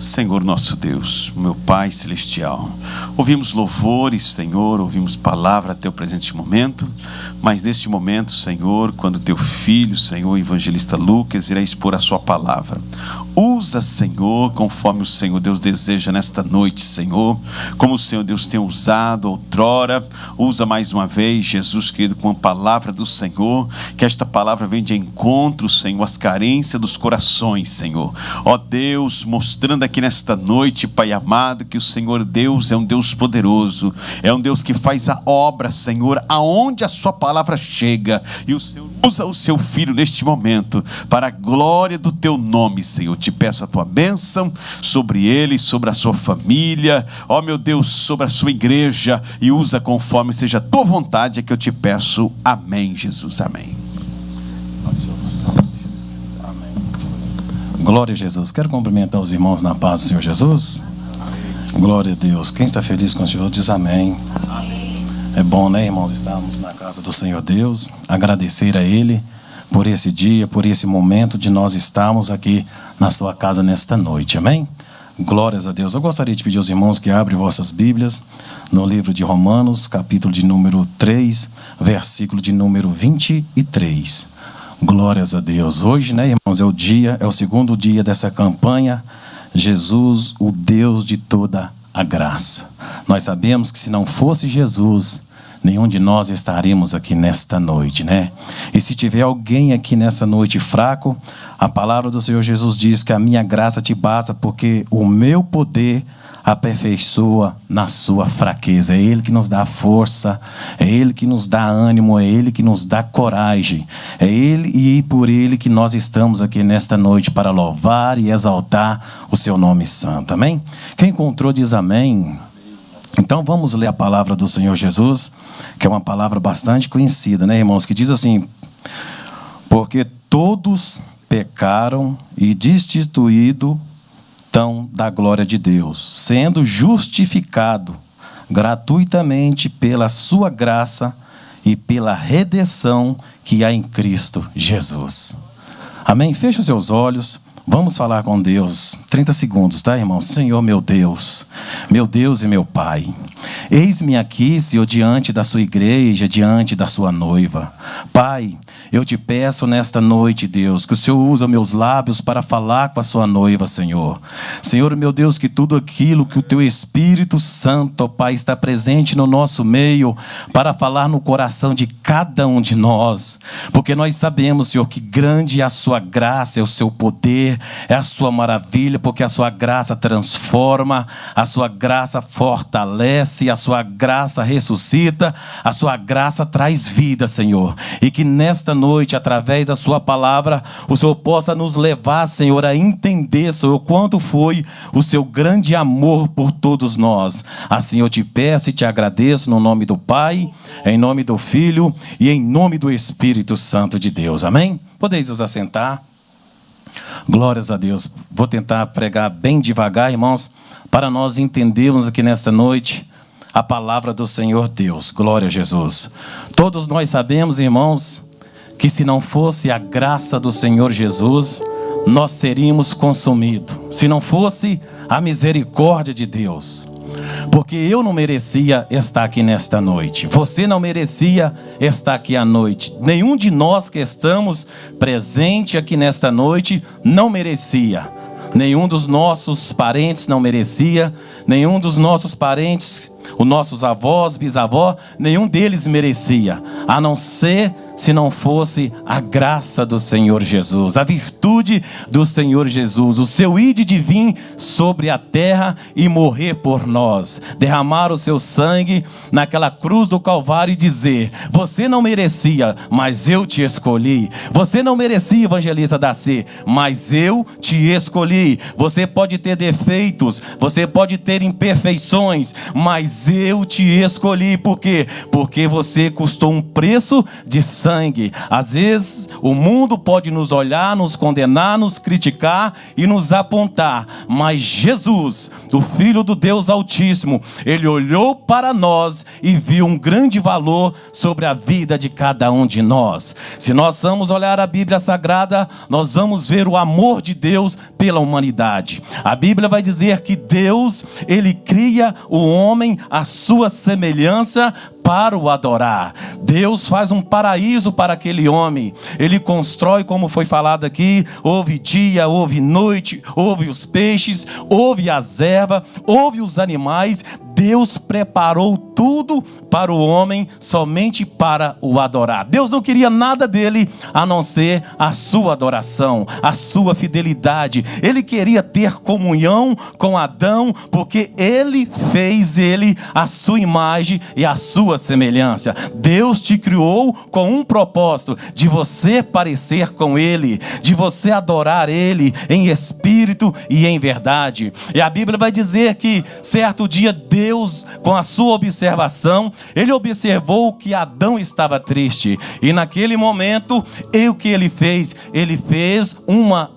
Senhor nosso Deus, meu Pai Celestial, ouvimos louvores, Senhor, ouvimos palavra até o presente momento, mas neste momento, Senhor, quando teu filho, Senhor, o evangelista Lucas, irá expor a sua palavra, usa, Senhor, conforme o Senhor Deus deseja nesta noite, Senhor, como o Senhor Deus tem usado outrora, usa mais uma vez, Jesus querido, com a palavra do Senhor, que esta palavra venha de encontro, Senhor, às carências dos corações, Senhor, ó Deus, mostrando aqui nesta noite, Pai amado, que o Senhor Deus é um Deus poderoso, é um Deus que faz a obra, Senhor, aonde a sua palavra chega, e o Senhor usa o seu filho neste momento, para a glória do teu nome, Senhor. Te peço a tua bênção sobre ele, sobre a sua família, ó meu Deus, sobre a sua igreja, e usa conforme seja a tua vontade, é que eu te peço. Amém, Jesus, amém. Glória a Jesus. Quero cumprimentar os irmãos na paz do Senhor Jesus. Glória a Deus. Quem está feliz com Jesus diz amém. É bom, né, irmãos, estarmos na casa do Senhor Deus, agradecer a Ele por esse dia, por esse momento de nós estarmos aqui na sua casa nesta noite, amém? Glórias a Deus. Eu gostaria de pedir aos irmãos que abrem vossas Bíblias no livro de Romanos, capítulo de número 3, versículo de número 23. Glórias a Deus. Hoje, né, irmãos, é o segundo dia dessa campanha, Jesus, o Deus de toda a graça. Nós sabemos que se não fosse Jesus, nenhum de nós estaríamos aqui nesta noite, né? E se tiver alguém aqui nessa noite fraco, a palavra do Senhor Jesus diz que a minha graça te basta, porque o meu poder aperfeiçoa na sua fraqueza. É Ele que nos dá força, é Ele que nos dá ânimo, é Ele que nos dá coragem. É Ele e por Ele que nós estamos aqui nesta noite para louvar e exaltar o seu nome santo, amém? Quem encontrou diz amém. Então vamos ler a palavra do Senhor Jesus, que é uma palavra bastante conhecida, né, irmãos? Que diz assim: porque todos pecaram e destituídos estão da glória de Deus, sendo justificado gratuitamente pela sua graça e pela redenção que há em Cristo Jesus. Amém? Feche os seus olhos. Vamos falar com Deus, 30 segundos, tá, irmão? Senhor, meu Deus e meu Pai, eis-me aqui, Senhor, diante da sua igreja, diante da sua noiva. Pai, eu te peço nesta noite, Deus, que o Senhor use meus lábios para falar com a sua noiva, Senhor. Senhor, meu Deus, que tudo aquilo que o teu Espírito Santo, ó Pai, está presente no nosso meio, para falar no coração de cada um de nós, porque nós sabemos, Senhor, que grande é a sua graça, é o seu poder, é a sua maravilha, porque a sua graça transforma, a sua graça fortalece, a sua graça ressuscita, a sua graça traz vida, Senhor. E que nesta noite, através da sua palavra, o Senhor possa nos levar, Senhor, a entender, Senhor, quanto foi o seu grande amor por todos nós. Assim eu te peço e te agradeço no nome do Pai, em nome do Filho e em nome do Espírito Santo de Deus. Amém? Podeis vos assentar. Glórias a Deus. Vou tentar pregar bem devagar, irmãos, para nós entendermos aqui nesta noite a palavra do Senhor Deus. Glória a Jesus. Todos nós sabemos, irmãos, que se não fosse a graça do Senhor Jesus, nós seríamos consumidos. Se não fosse a misericórdia de Deus. Porque eu não merecia estar aqui nesta noite. Você não merecia estar aqui à noite. Nenhum de nós que estamos presente aqui nesta noite não merecia. Nenhum dos nossos parentes não merecia. Nenhum dos nossos parentes, os nossos avós, bisavós, nenhum deles merecia. A não ser se não fosse a graça do Senhor Jesus, a virtude do Senhor Jesus, o seu ide de vir sobre a terra e morrer por nós, derramar o seu sangue naquela cruz do Calvário e dizer: você não merecia, mas eu te escolhi. Você não merecia, evangelista Darcy, mas eu te escolhi. Você pode ter defeitos, você pode ter imperfeições, mas eu te escolhi. Por quê? Porque você custou um preço de sangue sangue. Às vezes o mundo pode nos olhar, nos condenar, nos criticar e nos apontar, mas Jesus, o Filho do Deus Altíssimo, ele olhou para nós e viu um grande valor sobre a vida de cada um de nós. Se nós vamos olhar a Bíblia Sagrada, nós vamos ver o amor de Deus pela humanidade. A Bíblia vai dizer que Deus, ele cria o homem à sua semelhança para o adorar. Deus faz um paraíso para aquele homem. Ele constrói, como foi falado aqui, houve dia, houve noite, houve os peixes, houve as ervas, houve os animais. Deus preparou tudo para o homem, somente para o adorar. Deus não queria nada dele a não ser a sua adoração, a sua fidelidade. Ele queria ter comunhão com Adão, porque ele fez ele a sua imagem e a sua semelhança. Deus te criou com um propósito, de você parecer com ele, de você adorar ele em espírito e em verdade. E a Bíblia vai dizer que certo dia Deus, com a sua observação, ele observou que Adão estava triste. E naquele momento, o que ele fez? Ele fez uma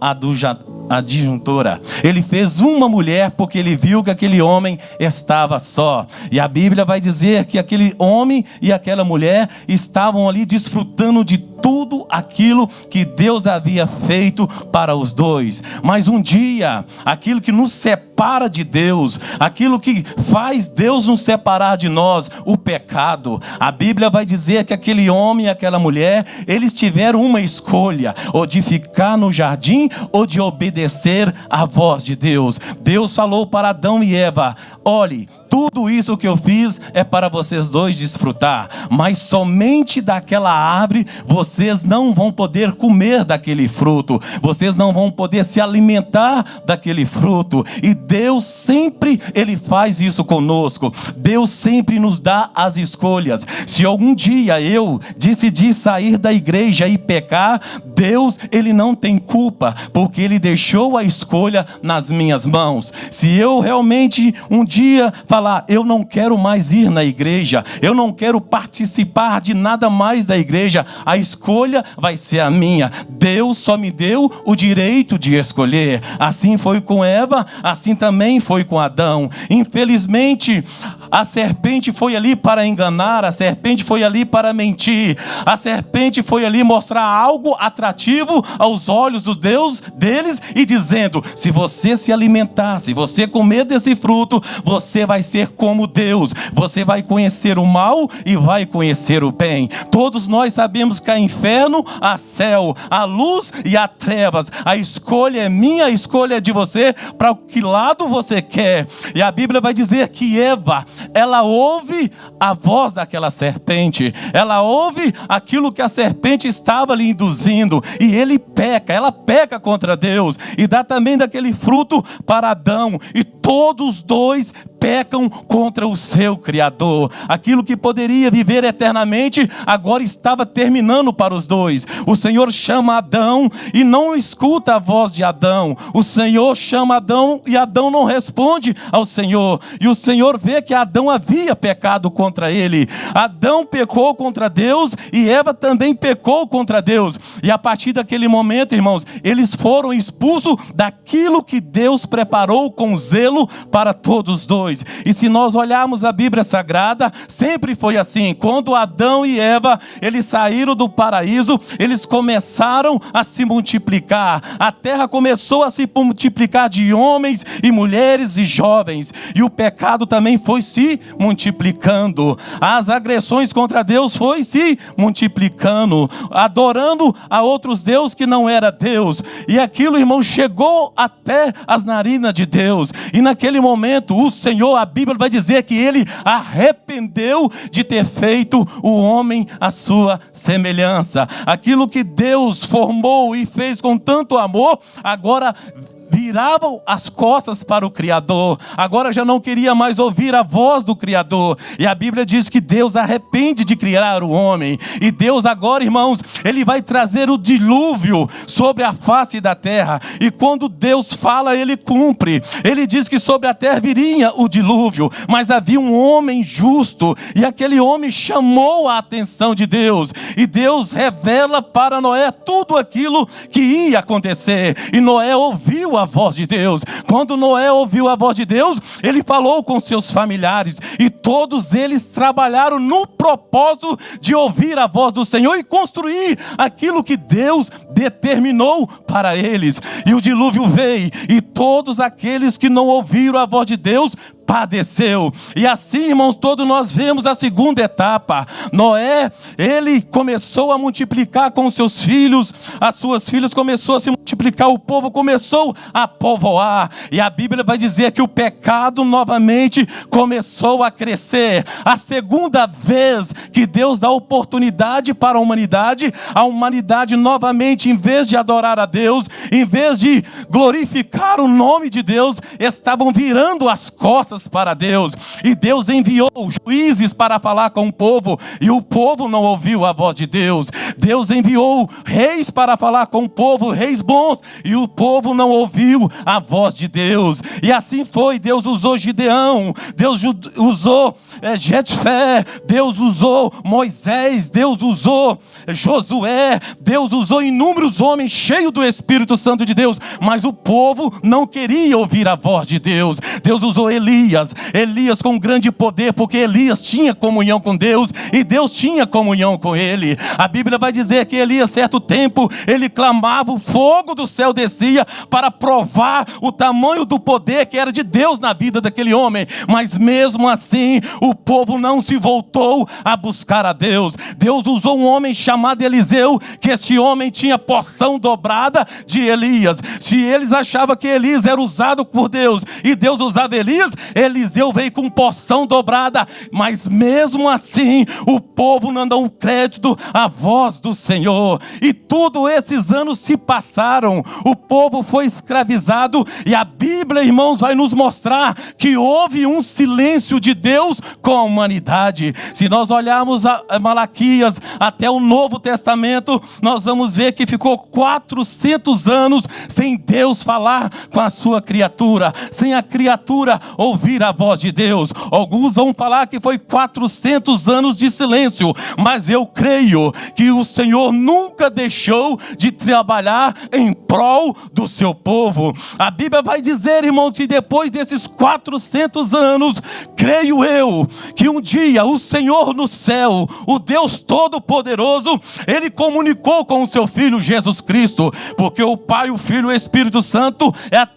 adjuntora. Ele fez uma mulher porque ele viu que aquele homem estava só. E a Bíblia vai dizer que aquele homem e aquela mulher estavam ali desfrutando de tudo aquilo que Deus havia feito para os dois. Mas um dia, aquilo que nos separa de Deus, aquilo que faz Deus nos separar de nós, o pecado, a Bíblia vai dizer que aquele homem e aquela mulher, eles tiveram uma escolha, ou de ficar no jardim, ou de obedecer à voz de Deus. Deus falou para Adão e Eva: olhe, tudo isso que eu fiz é para vocês dois desfrutar, mas somente daquela árvore vocês não vão poder comer daquele fruto, vocês não vão poder se alimentar daquele fruto. E Deus sempre, ele faz isso conosco. Deus sempre nos dá as escolhas. Se algum dia eu decidir sair da igreja e pecar, Deus, ele não tem culpa, porque ele deixou a escolha nas minhas mãos. Se eu realmente um dia falar: eu não quero mais ir na igreja, eu não quero participar de nada mais da igreja, a escolha vai ser a minha. Deus só me deu o direito de escolher. Assim foi com Eva, assim também foi com Adão. Infelizmente, a serpente foi ali para enganar, a serpente foi ali para mentir, a serpente foi ali mostrar algo atrativo aos olhos do Deus deles e dizendo: se você se alimentar, se você comer desse fruto, você vai ser como Deus, você vai conhecer o mal e vai conhecer o bem. Todos nós sabemos que há inferno, há céu, há luz e há trevas. A escolha é minha, a escolha é de você, para que lado você quer. E a Bíblia vai dizer que Eva, ela ouve a voz daquela serpente, ela ouve aquilo que a serpente estava lhe induzindo, e ela peca contra Deus, e dá também daquele fruto para Adão, e todos dois pecam contra o seu Criador. Aquilo que poderia viver eternamente, agora estava terminando para os dois. O Senhor chama Adão e não escuta a voz de Adão. O Senhor chama Adão e Adão não responde ao Senhor. E o Senhor vê que Adão havia pecado contra ele. Adão pecou contra Deus e Eva também pecou contra Deus. E a partir daquele momento, irmãos, eles foram expulsos daquilo que Deus preparou com zelo para todos os dois. E se nós olharmos a Bíblia Sagrada, sempre foi assim. Quando Adão e Eva, eles saíram do paraíso, eles começaram a se multiplicar. A terra começou a se multiplicar de homens e mulheres e jovens. E o pecado também foi se multiplicando. As agressões contra Deus foi se multiplicando, adorando a outros deuses que não era Deus. E aquilo, irmão, chegou até as narinas de Deus. E naquele momento, o Senhor, a Bíblia vai dizer que ele arrependeu de ter feito o homem à sua semelhança. Aquilo que Deus formou e fez com tanto amor, agora viravam as costas para o Criador. Agora já não queria mais ouvir a voz do Criador. E a Bíblia diz que Deus arrepende de criar o homem. E Deus agora, irmãos, Ele vai trazer o dilúvio sobre a face da terra. E quando Deus fala, Ele cumpre. Ele diz que sobre a terra viria o dilúvio, mas havia um homem justo, e aquele homem chamou a atenção de Deus. E Deus revela para Noé tudo aquilo que ia acontecer. E Noé ouviu a voz de Deus. Quando Noé ouviu a voz de Deus, ele falou com seus familiares, e todos eles trabalharam no propósito de ouvir a voz do Senhor e construir aquilo que Deus determinou para eles. E o dilúvio veio, e todos aqueles que não ouviram a voz de Deus padeceu. E assim, irmãos, todos nós vemos a segunda etapa. Noé, ele começou a multiplicar com seus filhos, as suas filhas começou a se multiplicar, o povo começou a povoar. E a Bíblia vai dizer que o pecado novamente começou a crescer. A segunda vez que Deus dá oportunidade para a humanidade novamente, em vez de adorar a Deus, em vez de glorificar o nome de Deus, estavam virando as costas para Deus. E Deus enviou juízes para falar com o povo, e o povo não ouviu a voz de Deus. Deus enviou reis para falar com o povo, reis bons, e o povo não ouviu a voz de Deus. E assim foi. Deus usou Gideão, Deus usou Jefté, Deus usou Moisés, Deus usou Josué, Deus usou inúmeros homens cheios do Espírito Santo de Deus, mas o povo não queria ouvir a voz de Deus. Deus usou Elias com grande poder, porque Elias tinha comunhão com Deus e Deus tinha comunhão com ele. A Bíblia vai dizer que Elias, certo tempo, ele clamava, o fogo do céu descia para provar o tamanho do poder que era de Deus na vida daquele homem, mas mesmo assim o povo não se voltou a buscar a Deus. Deus usou um homem chamado Eliseu, que este homem tinha porção dobrada de Elias. Se eles achavam que Elias era usado por Deus e Deus usava Elias, Eliseu veio com porção dobrada, mas mesmo assim o povo não deu crédito à voz do Senhor. E todos esses anos se passaram, o povo foi escravizado, e a Bíblia, irmãos, vai nos mostrar que houve um silêncio de Deus com a humanidade. Se nós olharmos a Malaquias até o Novo Testamento, nós vamos ver que ficou 400 anos sem Deus falar com a sua criatura, sem a criatura ouvir a voz de Deus. Alguns vão falar que foi 400 anos de silêncio, mas eu creio que o Senhor nunca deixou de trabalhar em prol do seu povo. A Bíblia vai dizer, irmão, que depois desses 400 anos, creio eu, que um dia o Senhor no céu, o Deus Todo-Poderoso, Ele comunicou com o seu Filho Jesus Cristo, porque o Pai, o Filho e o Espírito Santo é a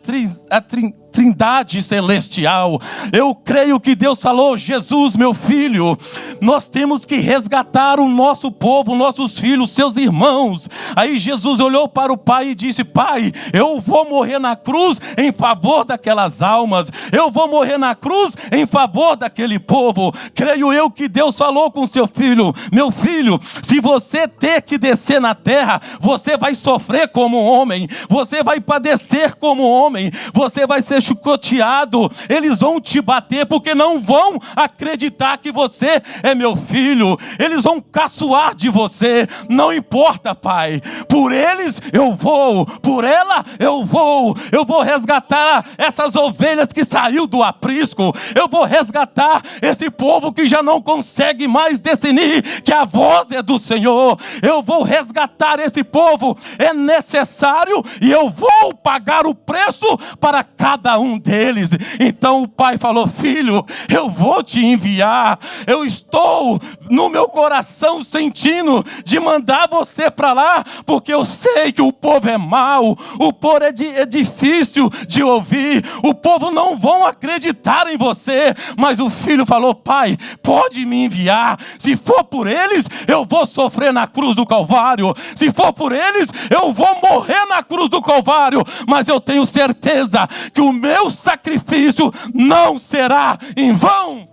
Trindade celestial. Eu creio que Deus falou: Jesus, meu filho, nós temos que resgatar o nosso povo, nossos filhos, seus irmãos. Aí Jesus olhou para o Pai e disse: Pai, eu vou morrer na cruz em favor daquelas almas, eu vou morrer na cruz em favor daquele povo. Creio eu que Deus falou com seu filho: meu filho, se você ter que descer na terra, você vai sofrer como homem, você vai padecer como homem, você vai ser chicoteado, eles vão te bater, porque não vão acreditar que você é meu filho, eles vão caçoar de você. Não importa, Pai, por eles eu vou, por ela eu vou resgatar essas ovelhas que saiu do aprisco, eu vou resgatar esse povo que já não consegue mais discernir que a voz é do Senhor, eu vou resgatar esse povo, é necessário, e eu vou pagar o preço para cada um deles. Então o pai falou: filho, eu vou te enviar, eu estou no meu coração sentindo de mandar você para lá, porque eu sei que o povo é mau, o povo é difícil de ouvir, o povo não vão acreditar em você. Mas o filho falou: pai, pode me enviar, se for por eles eu vou sofrer na cruz do Calvário, se for por eles eu vou morrer na cruz do Calvário, mas eu tenho certeza que o meu sacrifício não será em vão.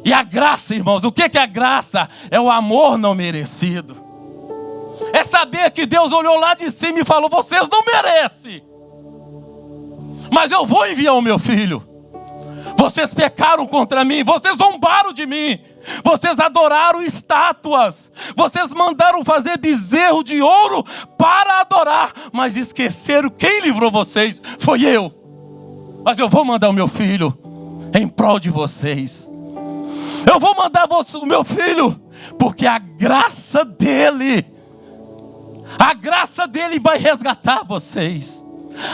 E a graça, irmãos, o que é a graça? É o amor não merecido, É saber que Deus olhou lá de cima e falou: vocês não merecem, mas eu vou enviar o meu filho. Vocês pecaram contra mim, vocês zombaram de mim, vocês adoraram estátuas, vocês mandaram fazer bezerro de ouro para adorar, mas esqueceram quem livrou vocês, foi eu. Mas eu vou mandar o meu filho em prol de vocês. Eu vou mandar o meu filho, porque a graça dele vai resgatar vocês.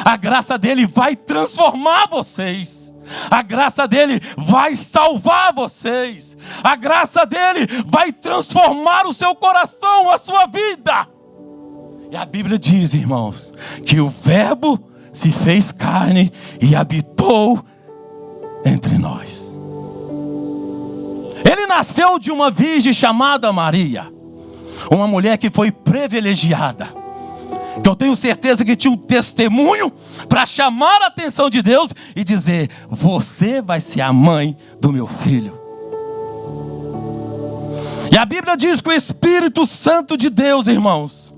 A graça dele vai transformar vocês. A graça dele vai salvar vocês. A graça dele vai transformar o seu coração, a sua vida. E a Bíblia diz, irmãos, que o Verbo se fez carne e habitou entre nós. Ele nasceu de uma virgem chamada Maria, uma mulher que foi privilegiada, que eu tenho certeza que tinha um testemunho para chamar a atenção de Deus e dizer: você vai ser a mãe do meu filho. E a Bíblia diz que o Espírito Santo de Deus, irmãos,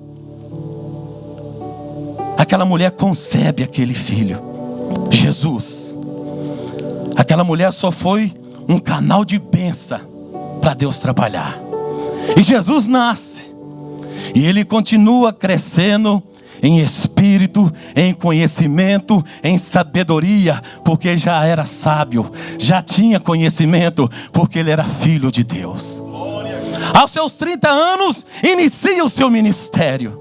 aquela mulher concebe aquele filho, Jesus. Aquela mulher só foi um canal de bênção para Deus trabalhar. E Jesus nasce. E ele continua crescendo em espírito, em conhecimento, em sabedoria, porque já era sábio, já tinha conhecimento, porque ele era filho de Deus. Aos seus 30 anos, inicia o seu ministério.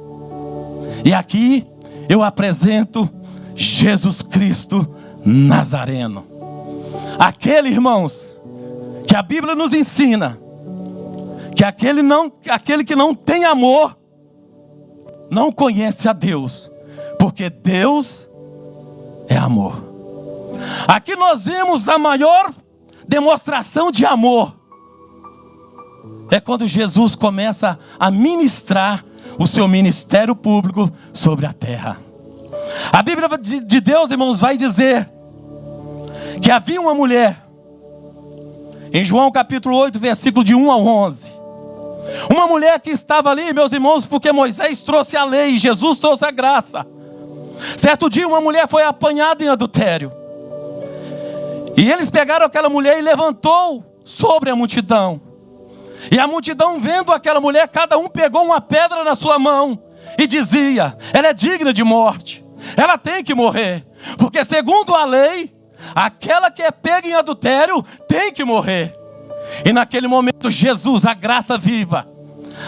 E aqui eu apresento Jesus Cristo Nazareno. Aquele, irmãos, que a Bíblia nos ensina que aquele que não tem amor não conhece a Deus, porque Deus é amor. Aqui nós vemos a maior demonstração de amor. É quando Jesus começa a ministrar o seu ministério público sobre a terra. A Bíblia de Deus, irmãos, vai dizer que havia uma mulher, em João capítulo 8, versículo de 1 ao 11. Uma mulher que estava ali, meus irmãos, porque Moisés trouxe a lei e Jesus trouxe a graça. Certo dia uma mulher foi apanhada em adultério. E eles pegaram aquela mulher e levantou sobre a multidão. E a multidão, vendo aquela mulher, cada um pegou uma pedra na sua mão e dizia: ela é digna de morte, ela tem que morrer, porque segundo a lei, aquela que é pega em adultério tem que morrer. E naquele momento Jesus, a graça viva,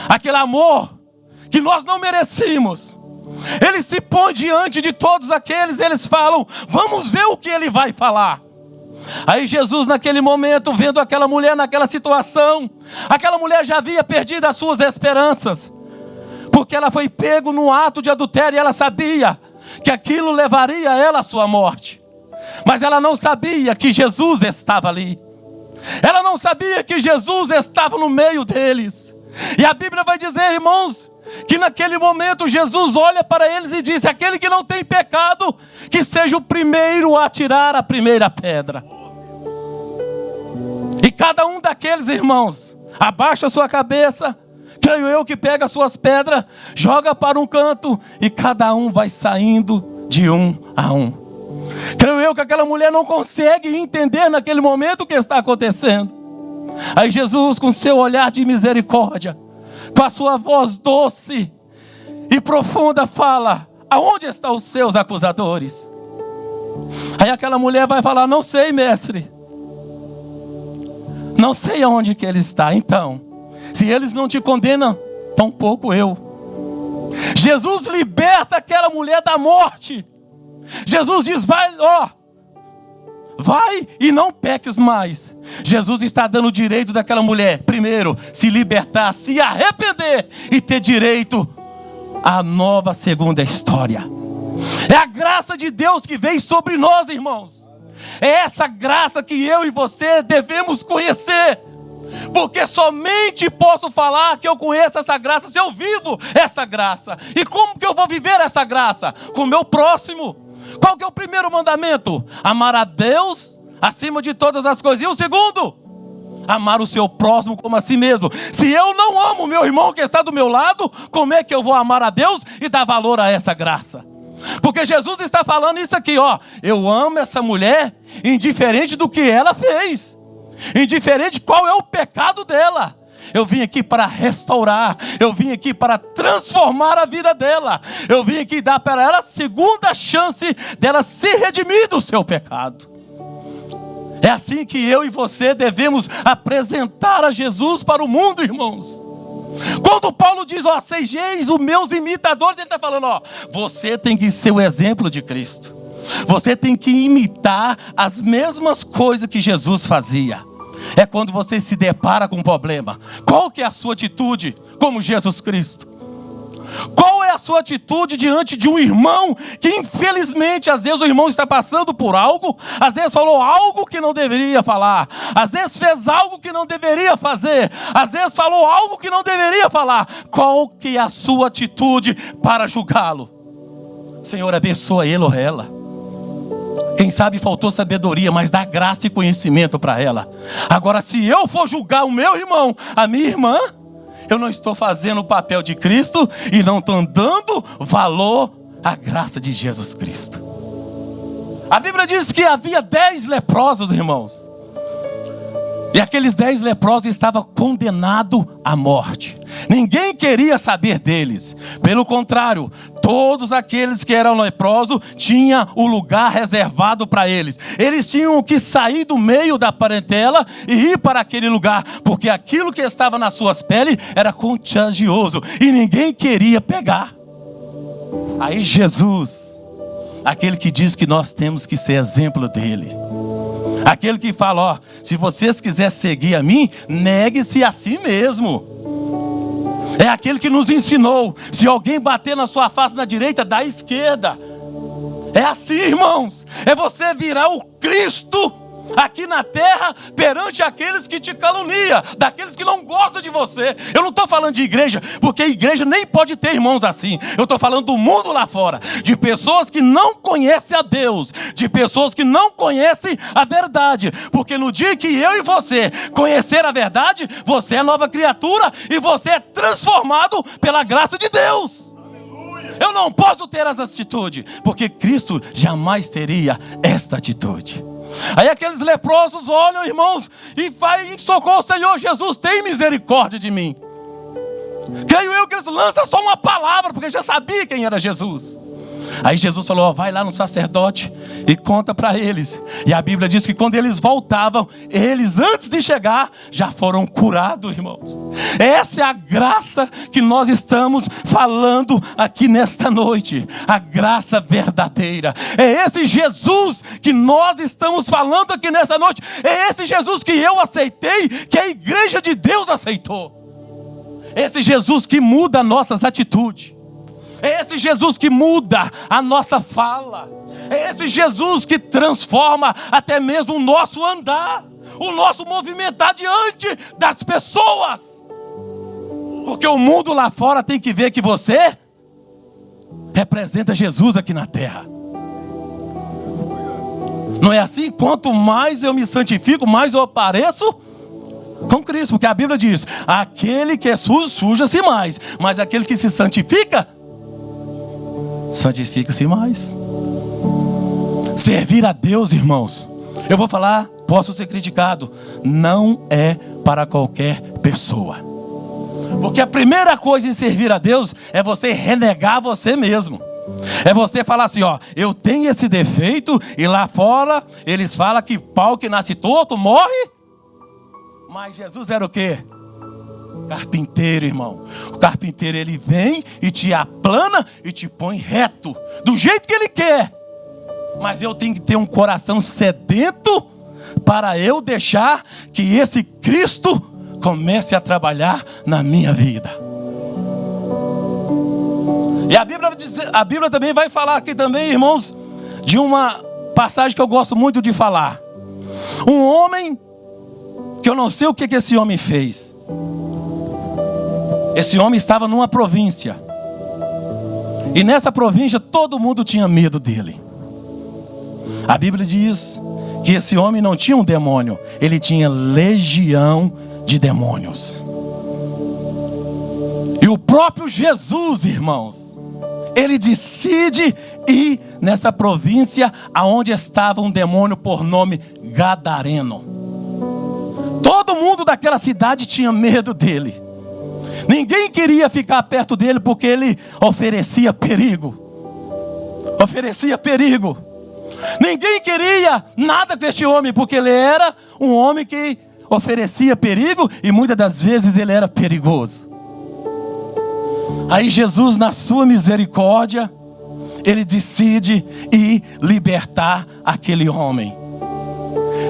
aquele amor que nós não merecíamos, ele se põe diante de todos aqueles. Eles falam: vamos ver o que ele vai falar. Aí Jesus, naquele momento, vendo aquela mulher naquela situação, aquela mulher já havia perdido as suas esperanças, porque ela foi pego no ato de adultério e ela sabia que aquilo levaria ela à sua morte. Mas ela não sabia que Jesus estava ali. Ela não sabia que Jesus estava no meio deles. E a Bíblia vai dizer, irmãos, que naquele momento Jesus olha para eles e diz: aquele que não tem pecado, que seja o primeiro a atirar a primeira pedra. E cada um daqueles, irmãos, abaixa a sua cabeça, creio eu, que pega as suas pedras, joga para um canto, e cada um vai saindo de um a um. Creio eu que aquela mulher não consegue entender naquele momento o que está acontecendo. Aí Jesus, com seu olhar de misericórdia, com a sua voz doce e profunda, fala: aonde estão os seus acusadores? Aí aquela mulher vai falar: não sei, mestre, não sei aonde que ele está. Então, se eles não te condenam, tampouco eu. Jesus liberta aquela mulher da morte. Jesus diz: vai e não peques mais. Jesus está dando o direito daquela mulher, primeiro, se libertar, se arrepender e ter direito à nova segunda história. É a graça de Deus que vem sobre nós, irmãos. É essa graça que eu e você devemos conhecer. Porque somente posso falar que eu conheço essa graça se eu vivo essa graça. E como que eu vou viver essa graça? Com o meu próximo. Qual que é o primeiro mandamento? Amar a Deus acima de todas as coisas. E o segundo? amar o seu próximo como a si mesmo. Se eu não amo o meu irmão que está do meu lado, como é que eu vou amar a Deus e dar valor a essa graça? Porque Jesus está falando isso aqui, ó. Eu amo essa mulher indiferente do que ela fez, indiferente qual é o pecado dela. Eu vim aqui para restaurar, eu vim aqui para transformar a vida dela. Eu vim aqui dar para ela a segunda chance dela se redimir do seu pecado. É assim que eu e você devemos apresentar a Jesus para o mundo, irmãos. Quando Paulo diz, ó, sejais os meus imitadores, ele está falando, ó, você tem que ser o exemplo de Cristo. Você tem que imitar as mesmas coisas que Jesus fazia. É quando você se depara com um problema. Qual que é a sua atitude como Jesus Cristo? Qual é a sua atitude diante de um irmão que infelizmente às vezes o irmão está passando por algo, às vezes falou algo que não deveria falar, às vezes fez algo que não deveria fazer, às vezes falou algo que não deveria falar. Qual que é a sua atitude para julgá-lo? Senhor, abençoa ele ou ela. Quem sabe faltou sabedoria, mas dá graça e conhecimento para ela. Agora, se eu for julgar o meu irmão, a minha irmã, eu não estou fazendo o papel de Cristo e não estou dando valor à graça de Jesus Cristo. A Bíblia diz que havia 10 leprosos, irmãos. E aqueles 10 leprosos estavam condenados à morte. Ninguém queria saber deles. Pelo contrário, todos aqueles que eram leprosos tinham o lugar reservado para eles. Eles tinham que sair do meio da parentela e ir para aquele lugar, porque aquilo que estava nas suas peles era contagioso e ninguém queria pegar. Aí Jesus, aquele que diz que nós temos que ser exemplo dele, aquele que fala, ó, se vocês quiserem seguir a mim, negue-se a si mesmo. É aquele que nos ensinou, se alguém bater na sua face na direita, dá à esquerda. É assim, irmãos. É você virar o Cristo aqui na terra perante aqueles que te caluniam, daqueles que não gostam de você. Eu não estou falando de igreja, porque a igreja nem pode ter irmãos assim. Eu estou falando do mundo lá fora, de pessoas que não conhecem a Deus, de pessoas que não conhecem a verdade. Porque no dia que eu e você conhecer a verdade, você é nova criatura e você é transformado pela graça de Deus. Eu não posso ter essa atitude, porque Cristo jamais teria esta atitude. Aí aqueles leprosos olham, irmãos, e vai em socorro, Senhor Jesus, tem misericórdia de mim. Creio eu que eles lançam só uma palavra, porque já sabia quem era Jesus. Aí Jesus falou, ó, vai lá no sacerdote e conta para eles. E a Bíblia diz que quando eles voltavam, eles antes de chegar, já foram curados, irmãos. Essa é a graça que nós estamos falando aqui nesta noite. A graça verdadeira. É esse Jesus que nós estamos falando aqui nesta noite. É esse Jesus que eu aceitei, que a igreja de Deus aceitou. Esse Jesus que muda nossas atitudes. É esse Jesus que muda a nossa fala. É esse Jesus que transforma até mesmo o nosso andar, o nosso movimentar diante das pessoas. Porque o mundo lá fora tem que ver que você representa Jesus aqui na terra. Não é assim? Quanto mais eu me santifico, mais eu apareço com Cristo. Porque a Bíblia diz, aquele que é sujo, suja-se mais. Mas aquele que se santifica, santifica-se mais. Servir a Deus, irmãos, eu vou falar, posso ser criticado, não é para qualquer pessoa. Porque a primeira coisa em servir a Deus é você renegar você mesmo. É você falar assim, ó, eu tenho esse defeito, e lá fora eles falam que pau que nasce torto morre. Mas Jesus era o quê? Carpinteiro, irmão. O carpinteiro, ele vem e te aplana e te põe reto, do jeito que ele quer. Mas eu tenho que ter um coração sedento para eu deixar que esse Cristo comece a trabalhar na minha vida. E a Bíblia também vai falar aqui também, irmãos, de uma passagem que eu gosto muito de falar. Um homem, que eu não sei o que esse homem fez. Esse homem estava numa província. E nessa província todo mundo tinha medo dele. A Bíblia diz que esse homem não tinha um demônio, ele tinha legião de demônios. E o próprio Jesus, irmãos, ele decide ir nessa província aonde estava um demônio por nome Gadareno. Todo mundo daquela cidade tinha medo dele. Ninguém queria ficar perto dele porque ele oferecia perigo. Oferecia perigo. Ninguém queria nada com este homem porque ele era um homem que oferecia perigo e muitas das vezes ele era perigoso. Aí Jesus, na sua misericórdia, ele decide ir libertar aquele homem.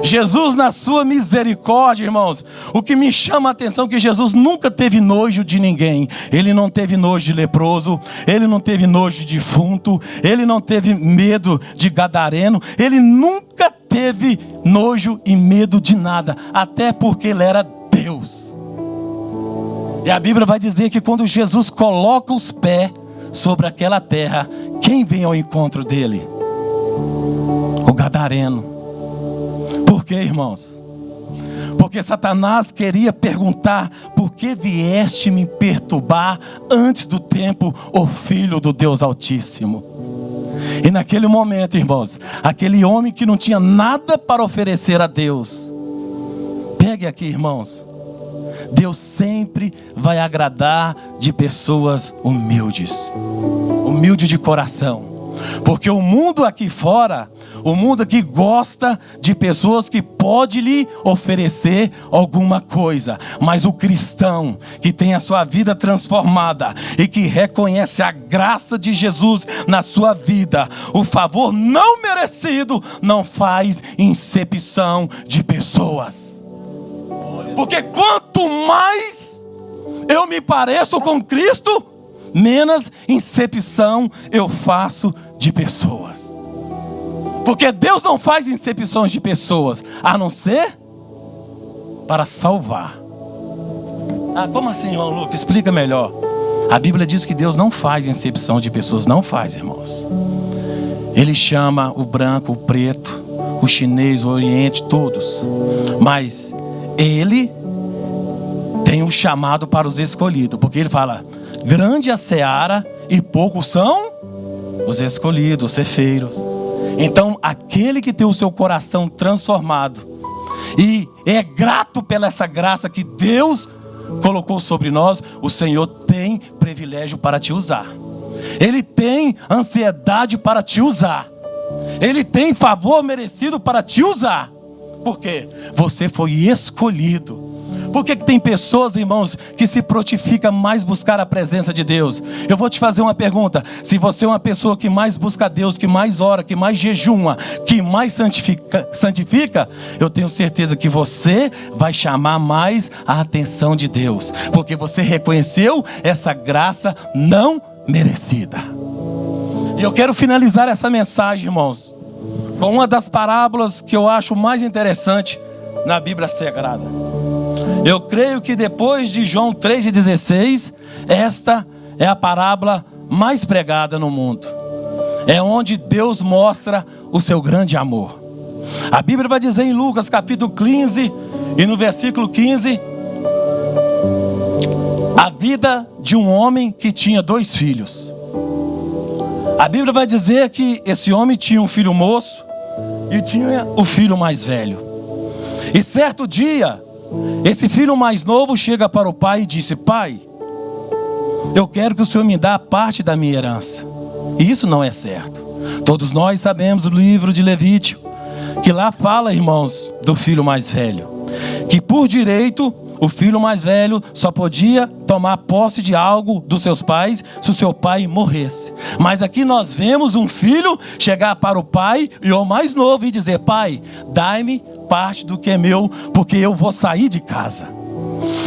Jesus, na sua misericórdia, irmãos, o que me chama a atenção é que Jesus nunca teve nojo de ninguém. Ele não teve nojo de leproso, ele não teve nojo de defunto, ele não teve medo de gadareno, ele nunca teve nojo e medo de nada, até porque ele era Deus. E a Bíblia vai dizer que quando Jesus coloca os pés sobre aquela terra, quem vem ao encontro dele? O gadareno. Por quê, irmãos? Porque Satanás queria perguntar: por que vieste me perturbar antes do tempo, ó Filho do Deus Altíssimo? E naquele momento, irmãos, aquele homem que não tinha nada para oferecer a Deus, pegue aqui, irmãos, Deus sempre vai agradar de pessoas humildes, humilde de coração. Porque o mundo aqui fora, o mundo aqui gosta de pessoas que pode lhe oferecer alguma coisa. Mas o cristão que tem a sua vida transformada e que reconhece a graça de Jesus na sua vida, o favor não merecido, não faz acepção de pessoas. Porque quanto mais eu me pareço com Cristo, menos acepção eu faço de pessoas. Porque Deus não faz acepções de pessoas, a não ser para salvar. Como assim, irmão Lucas? Explica melhor. A Bíblia diz que Deus não faz acepção de pessoas. Não faz, irmãos. Ele chama o branco, o preto, o chinês, o oriente, todos. Mas Ele tem um chamado para os escolhidos. Porque Ele fala: grande a seara e poucos são os escolhidos, os cefeiros. Então aquele que tem o seu coração transformado e é grato pela essa graça que Deus colocou sobre nós, o Senhor tem privilégio para te usar. Ele tem ansiedade para te usar. Ele tem favor merecido para te usar. Por quê? Você foi escolhido. Por que tem pessoas, irmãos, que se prontificam mais buscar a presença de Deus? Eu vou te fazer uma pergunta. Se você é uma pessoa que mais busca a Deus, que mais ora, que mais jejuma, que mais santifica, eu tenho certeza que você vai chamar mais a atenção de Deus. Porque você reconheceu essa graça não merecida. E eu quero finalizar essa mensagem, irmãos, com uma das parábolas que eu acho mais interessante na Bíblia Sagrada. Eu creio que depois de João 3,16, esta é a parábola mais pregada no mundo. É onde Deus mostra o seu grande amor. A Bíblia vai dizer em Lucas capítulo 15 e no versículo 15, a vida de um homem que tinha 2 filhos. A Bíblia vai dizer que esse homem tinha um filho moço e tinha o filho mais velho. E certo dia, esse filho mais novo chega para o pai e disse: pai, eu quero que o senhor me dê parte da minha herança. E isso não é certo. Todos nós sabemos do livro de Levítico, que lá fala, irmãos, do filho mais velho, que por direito o filho mais velho só podia tomar posse de algo dos seus pais se o seu pai morresse. Mas aqui nós vemos um filho chegar para o pai e o mais novo e dizer: pai, dai-me parte do que é meu, porque eu vou sair de casa.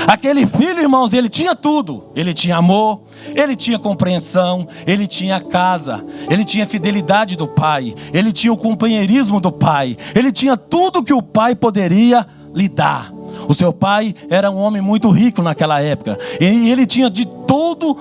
Aquele filho, irmãos, ele tinha tudo. Ele tinha amor, ele tinha compreensão, ele tinha casa, ele tinha fidelidade do pai, ele tinha o companheirismo do pai, ele tinha tudo que o pai poderia lhe dar. O seu pai era um homem muito rico naquela época, e ele tinha de tudo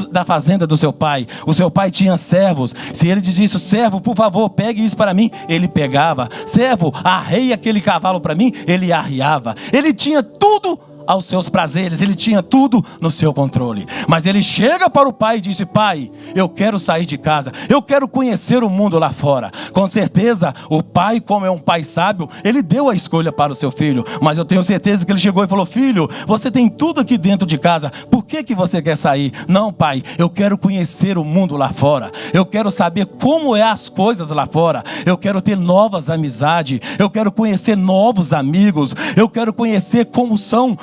da fazenda do seu pai. O seu pai tinha servos. Se ele dizia: servo, por favor, pegue isso para mim, ele pegava. Servo, arreie aquele cavalo para mim, ele arreava. Ele tinha tudo aos seus prazeres, ele tinha tudo no seu controle. Mas ele chega para o pai e disse: pai, eu quero sair de casa, eu quero conhecer o mundo lá fora. Com certeza o pai, como é um pai sábio, ele deu a escolha para o seu filho. Mas eu tenho certeza que ele chegou e falou: filho, você tem tudo aqui dentro de casa, por que você quer sair? Não, pai, eu quero conhecer o mundo lá fora, eu quero saber como é as coisas lá fora, eu quero ter novas amizades, eu quero conhecer novos amigos, eu quero conhecer como são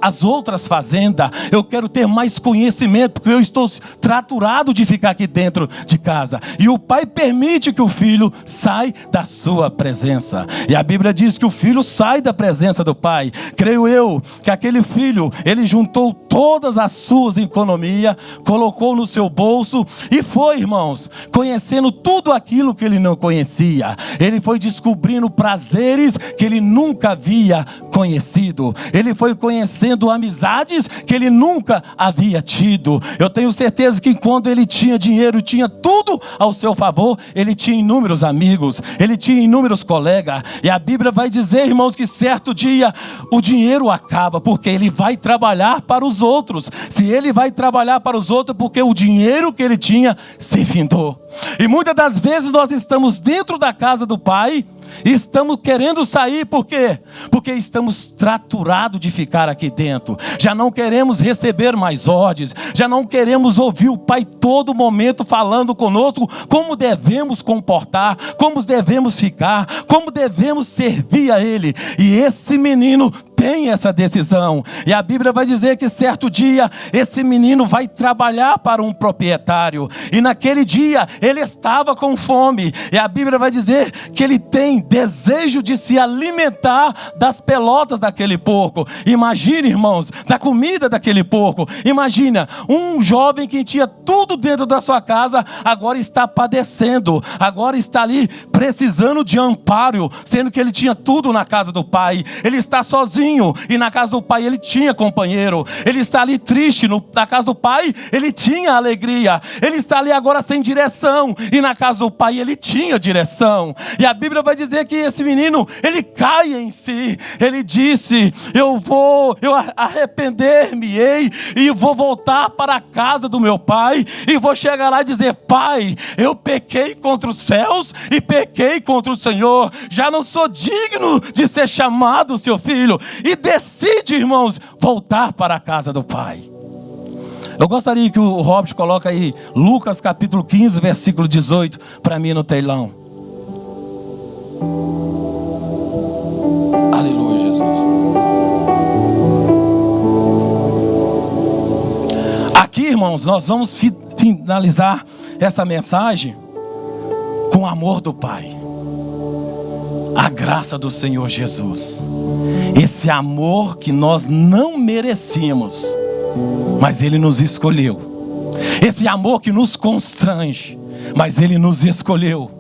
as outras fazendas, eu quero ter mais conhecimento, porque eu estou traturado de ficar aqui dentro de casa. E o pai permite que o filho saia da sua presença. E a Bíblia diz que o filho sai da presença do pai. Creio eu que aquele filho, ele juntou todas as suas economias, colocou no seu bolso e foi, irmãos, conhecendo tudo aquilo que ele não conhecia. Ele foi descobrindo prazeres que ele nunca havia conhecido. Ele foi conhecendo amizades que ele nunca havia tido. Eu tenho certeza que quando ele tinha dinheiro, tinha tudo ao seu favor, ele tinha inúmeros amigos, ele tinha inúmeros colegas. E a Bíblia vai dizer, irmãos, que certo dia o dinheiro acaba, porque ele vai trabalhar para os outros. Se ele vai trabalhar para os outros, porque o dinheiro que ele tinha se findou. E muitas das vezes nós estamos dentro da casa do pai, estamos querendo sair, por quê? Porque estamos traturados de ficar aqui dentro. Já não queremos receber mais ordens, já não queremos ouvir o pai todo momento falando conosco como devemos comportar, como devemos ficar, como devemos servir a ele. E esse menino tem essa decisão. E a Bíblia vai dizer que certo dia esse menino vai trabalhar para um proprietário. E naquele dia ele estava com fome. E a Bíblia vai dizer que ele tem desejo de se alimentar das pelotas daquele porco. Imagine, irmãos, da comida daquele porco. Imagina, um jovem que tinha tudo dentro da sua casa, agora está padecendo, agora está ali precisando de amparo, sendo que ele tinha tudo na casa do pai. Ele está sozinho, e na casa do pai ele tinha companheiro. Ele está ali triste, na casa do pai ele tinha alegria. Ele está ali agora sem direção, e na casa do pai ele tinha direção. E a Bíblia vai dizer que esse menino, ele cai em si. Ele disse: eu arrepender-me-ei e vou voltar para a casa do meu pai, e vou chegar lá e dizer: pai, eu pequei contra os céus e pequei contra o Senhor, já não sou digno de ser chamado seu filho. E decide, irmãos, voltar para a casa do pai. Eu gostaria que o Robert coloque aí Lucas capítulo 15, versículo 18 para mim no telão. Aleluia, Jesus. Aqui, irmãos, nós vamos finalizar essa mensagem com o amor do Pai, a graça do Senhor Jesus. Esse amor que nós não merecíamos, mas Ele nos escolheu. Esse amor que nos constrange, mas Ele nos escolheu.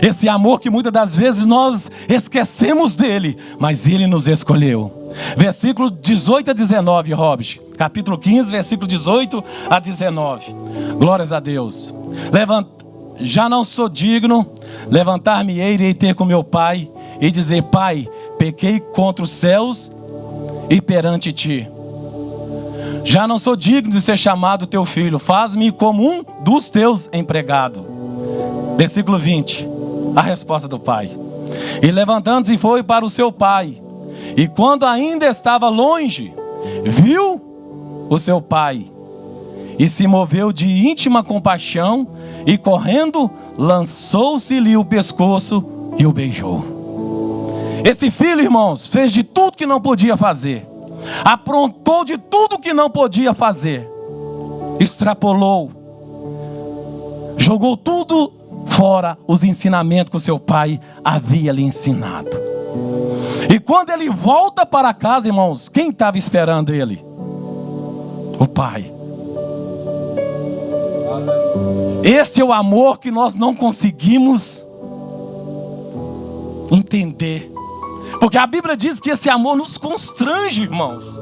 Esse amor que muitas das vezes nós esquecemos dele, mas Ele nos escolheu. Versículo 18 a 19, Robert. Capítulo 15, versículo 18 a 19. Glórias a Deus. Já não sou digno, levantar-me-ei e ter com meu pai e dizer: pai, pequei contra os céus e perante ti. Já não sou digno de ser chamado teu filho, faz-me como um dos teus empregados. Versículo 20, a resposta do pai. E levantando-se foi para o seu pai, e quando ainda estava longe, viu o seu pai, e se moveu de íntima compaixão, e correndo, lançou-se-lhe o pescoço e o beijou. Esse filho, irmãos, fez de tudo que não podia fazer, aprontou de tudo que não podia fazer, extrapolou, jogou tudo fora, os ensinamentos que o seu pai havia lhe ensinado. E quando ele volta para casa, irmãos, quem estava esperando ele? O pai. Esse é o amor que nós não conseguimos entender, porque a Bíblia diz que esse amor nos constrange, irmãos,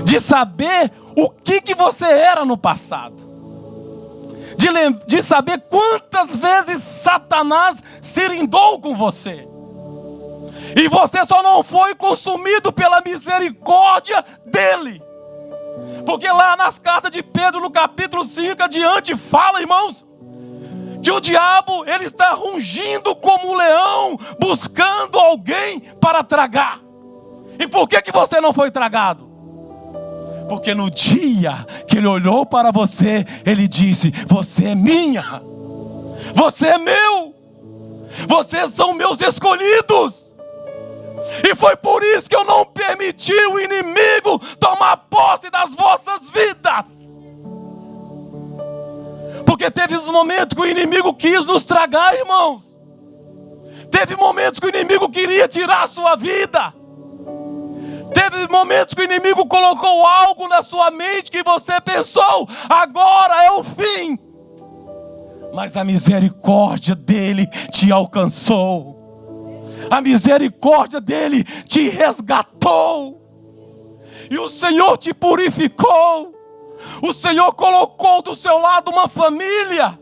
de saber o que você era no passado. De saber quantas vezes Satanás se irindou com você. E você só não foi consumido pela misericórdia dele. Porque lá nas cartas de Pedro, no capítulo 5 adiante, fala, irmãos, que o diabo, ele está rugindo como um leão, buscando alguém para tragar. E por que você não foi tragado? Porque no dia que ele olhou para você, ele disse: você é minha, você é meu, vocês são meus escolhidos. E foi por isso que eu não permiti o inimigo tomar posse das vossas vidas. Porque teve os momentos que o inimigo quis nos tragar, irmãos. Teve momentos que o inimigo queria tirar a sua vida. Teve momentos que o inimigo colocou algo na sua mente que você pensou: agora é o fim. Mas a misericórdia dele te alcançou. A misericórdia dele te resgatou. E o Senhor te purificou. O Senhor colocou do seu lado uma família.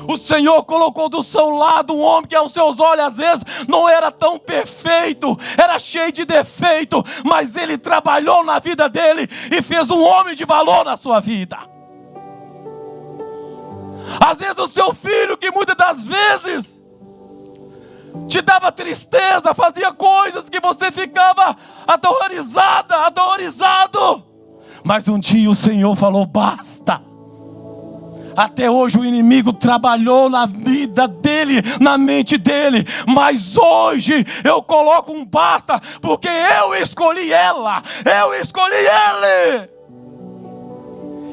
O Senhor colocou do seu lado um homem que aos seus olhos às vezes não era tão perfeito, era cheio de defeito, mas ele trabalhou na vida dele e fez um homem de valor na sua vida. Às vezes o seu filho, que muitas das vezes te dava tristeza, fazia coisas que você ficava aterrorizado. Mas um dia o Senhor falou: basta. Até hoje o inimigo trabalhou na vida dele, na mente dele. Mas hoje eu coloco um basta, porque eu escolhi ela, eu escolhi ele.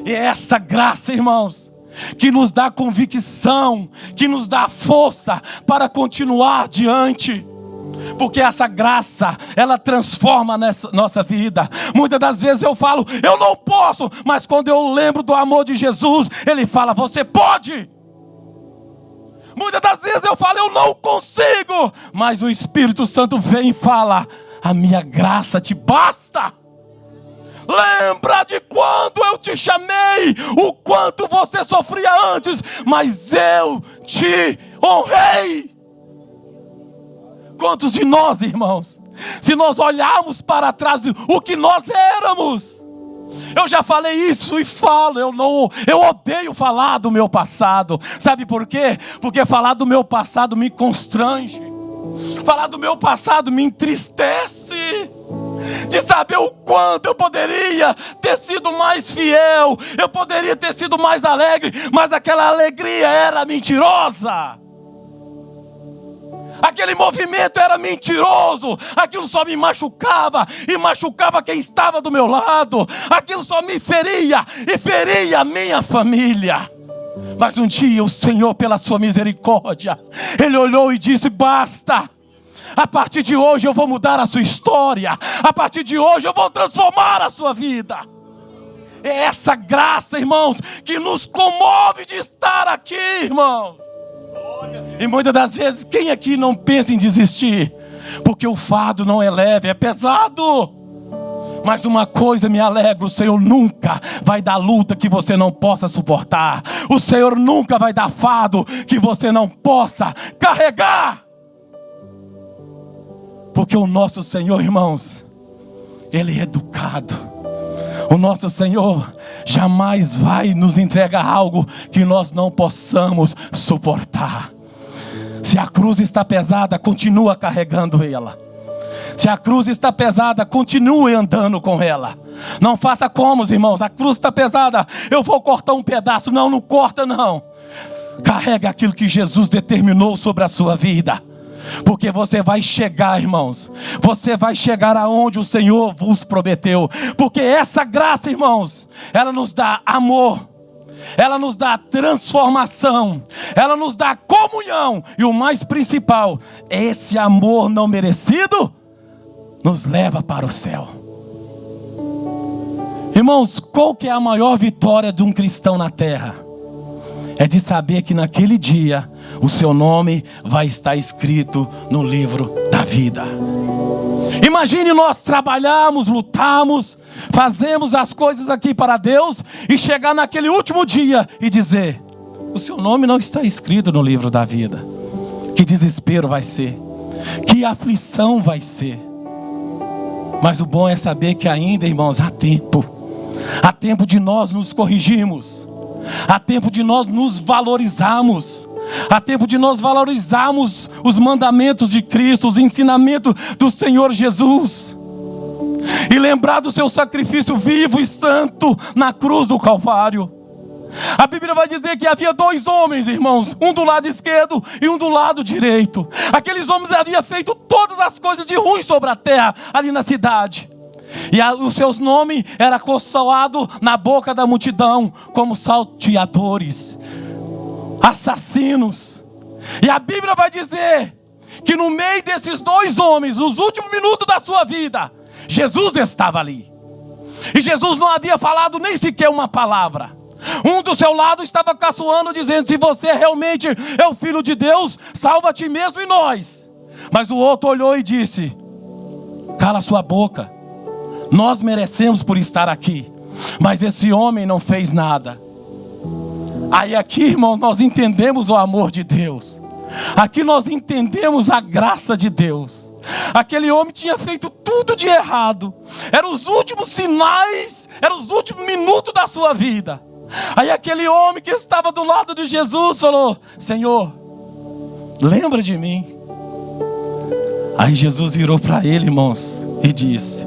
E é essa graça, irmãos, que nos dá convicção, que nos dá força para continuar adiante. Porque essa graça, ela transforma nessa nossa vida. Muitas das vezes eu falo: eu não posso. Mas quando eu lembro do amor de Jesus, ele fala: você pode. Muitas das vezes eu falo: eu não consigo. Mas o Espírito Santo vem e fala: a minha graça te basta. Lembra de quando eu te chamei, o quanto você sofria antes, mas eu te honrei. Quantos de nós, irmãos, se nós olharmos para trás o que nós éramos? Eu já falei isso e falo, eu odeio falar do meu passado. Sabe por quê? Porque falar do meu passado me constrange. Falar do meu passado me entristece. De saber o quanto eu poderia ter sido mais fiel, eu poderia ter sido mais alegre, mas aquela alegria era mentirosa. Aquele movimento era mentiroso. Aquilo só me machucava e machucava quem estava do meu lado. Aquilo só me feria e feria a minha família. Mas um dia o Senhor, pela sua misericórdia, ele olhou e disse: basta. A partir de hoje eu vou mudar a sua história. A partir de hoje eu vou transformar a sua vida. É essa graça, irmãos, que nos comove de estar aqui, irmãos. E muitas das vezes, quem aqui não pensa em desistir? Porque o fardo não é leve, é pesado. Mas uma coisa me alegra: o Senhor nunca vai dar luta que você não possa suportar. O Senhor nunca vai dar fardo que você não possa carregar. Porque o nosso Senhor, irmãos, Ele é educado. O nosso Senhor jamais vai nos entregar algo que nós não possamos suportar. Se a cruz está pesada, continua carregando ela. Se a cruz está pesada, continue andando com ela. Não faça como, irmãos: a cruz está pesada, eu vou cortar um pedaço. Não, não corta não. Carrega aquilo que Jesus determinou sobre a sua vida. Porque você vai chegar, irmãos. Você vai chegar aonde o Senhor vos prometeu. Porque essa graça, irmãos, ela nos dá amor. Ela nos dá transformação. Ela nos dá comunhão. E o mais principal, esse amor não merecido nos leva para o céu. Irmãos, qual que é a maior vitória de um cristão na terra? É de saber que naquele dia o seu nome vai estar escrito no livro da vida. Imagine nós trabalharmos, lutarmos, fazemos as coisas aqui para Deus e chegar naquele último dia e dizer: o seu nome não está escrito no livro da vida. Que desespero vai ser, que aflição vai ser. Mas o bom é saber que ainda, irmãos, há tempo de nós nos corrigirmos, há tempo de nós nos valorizarmos, há tempo de nós valorizarmos os mandamentos de Cristo, os ensinamentos do Senhor Jesus, e lembrar do seu sacrifício vivo e santo na cruz do Calvário. A Bíblia vai dizer que havia 2 homens, irmãos, um do lado esquerdo e um do lado direito. Aqueles homens haviam feito todas as coisas de ruim sobre a terra, ali na cidade. E os seus nomes eram consoados na boca da multidão como salteadores, assassinos. E a Bíblia vai dizer que no meio desses 2 homens, nos últimos minutos da sua vida, Jesus estava ali. E Jesus não havia falado nem sequer uma palavra. Um do seu lado estava caçoando, dizendo: se você realmente é o Filho de Deus, salva a ti mesmo e nós. Mas o outro olhou e disse: cala sua boca, nós merecemos por estar aqui, mas esse homem não fez nada. Aí aqui, irmão, nós entendemos o amor de Deus. Aqui nós entendemos a graça de Deus. Aquele homem tinha feito tudo de errado. Eram os últimos sinais, eram os últimos minutos da sua vida. Aí aquele homem que estava do lado de Jesus falou: Senhor, lembra de mim. Aí Jesus virou para ele, irmãos, e disse: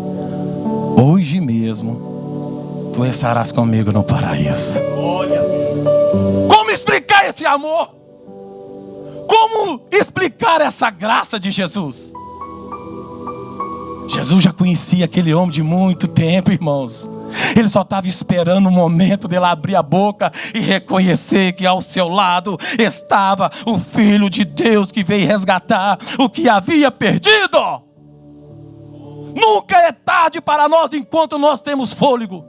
hoje mesmo tu estarás comigo no paraíso. Como explicar esse amor? Como explicar essa graça de Jesus? Jesus já conhecia aquele homem de muito tempo, irmãos. Ele só estava esperando o momento dele abrir a boca e reconhecer que ao seu lado estava o Filho de Deus que veio resgatar o que havia perdido. Nunca é tarde para nós enquanto nós temos fôlego.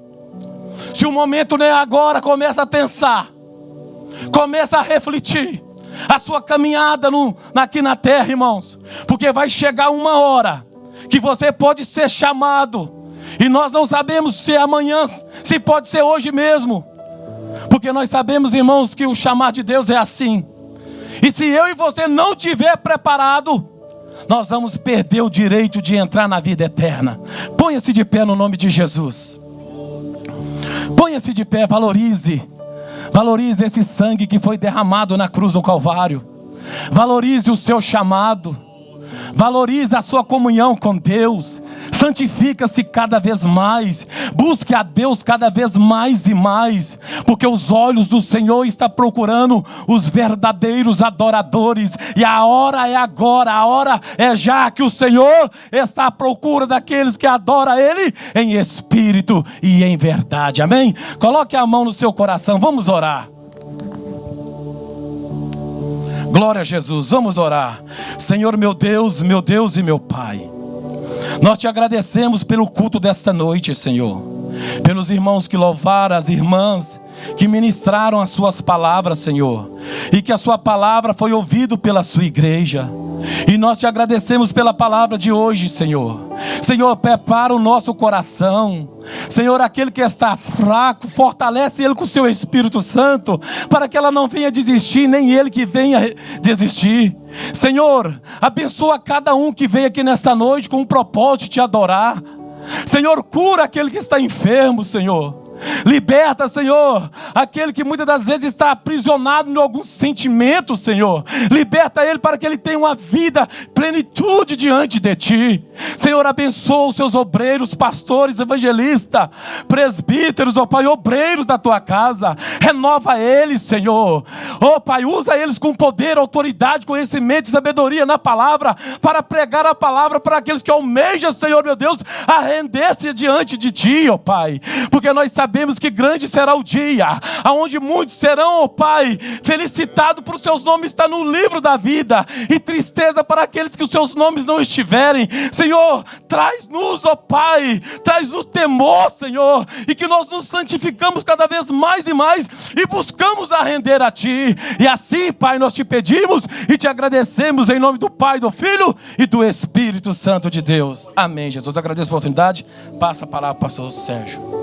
Se o momento não é agora, começa a pensar, começa a refletir a sua caminhada aqui na terra, irmãos. Porque vai chegar uma hora que você pode ser chamado, e nós não sabemos se é amanhã, se pode ser hoje mesmo. Porque nós sabemos, irmãos, que o chamar de Deus é assim. E se eu e você não estiver preparado, nós vamos perder o direito de entrar na vida eterna. Ponha-se de pé no nome de Jesus. Ponha-se de pé, valorize. Valorize esse sangue que foi derramado na cruz do Calvário. Valorize o seu chamado. Valorize a sua comunhão com Deus. Santifica-se cada vez mais. Busque a Deus cada vez mais e mais. Porque os olhos do Senhor estão procurando os verdadeiros adoradores. E a hora é agora. A hora é já que o Senhor está à procura daqueles que adoram Ele em espírito e em verdade. Amém? Coloque a mão no seu coração. Vamos orar. Glória a Jesus, vamos orar. Senhor meu Deus e meu Pai, nós te agradecemos pelo culto desta noite, Senhor. Pelos irmãos que louvaram, as irmãs que ministraram as suas palavras, Senhor. E que a sua palavra foi ouvida pela sua igreja. E nós te agradecemos pela palavra de hoje, Senhor. Senhor, prepara o nosso coração. Senhor, aquele que está fraco, fortalece ele com o seu Espírito Santo, para que ela não venha desistir, nem ele que venha desistir. Senhor, abençoa cada um que veio aqui nessa noite com um propósito de te adorar. Senhor, cura aquele que está enfermo, Senhor. Liberta, Senhor, aquele que muitas das vezes está aprisionado em algum sentimento, Senhor. Liberta ele para que ele tenha uma vida, plenitude diante de Ti. Senhor, abençoa os seus obreiros, pastores, evangelistas, presbíteros, ó Pai, obreiros da Tua casa. Renova eles, Senhor. Ó Pai, usa eles com poder, autoridade, conhecimento e sabedoria na palavra, para pregar a palavra para aqueles que almejam, Senhor meu Deus, a render-se diante de Ti, ó Pai. Porque nós sabemos sabemos que grande será o dia, aonde muitos serão, ó Pai, felicitados por seus nomes estar no livro da vida, e tristeza para aqueles que os seus nomes não estiverem. Senhor, traz-nos, ó Pai, traz-nos temor, Senhor, e que nós nos santificamos cada vez mais e mais, e buscamos a render a Ti. E assim, Pai, nós te pedimos e te agradecemos em nome do Pai, do Filho e do Espírito Santo de Deus. Amém, Jesus. Agradeço a oportunidade. Passa a palavra para o pastor Sérgio.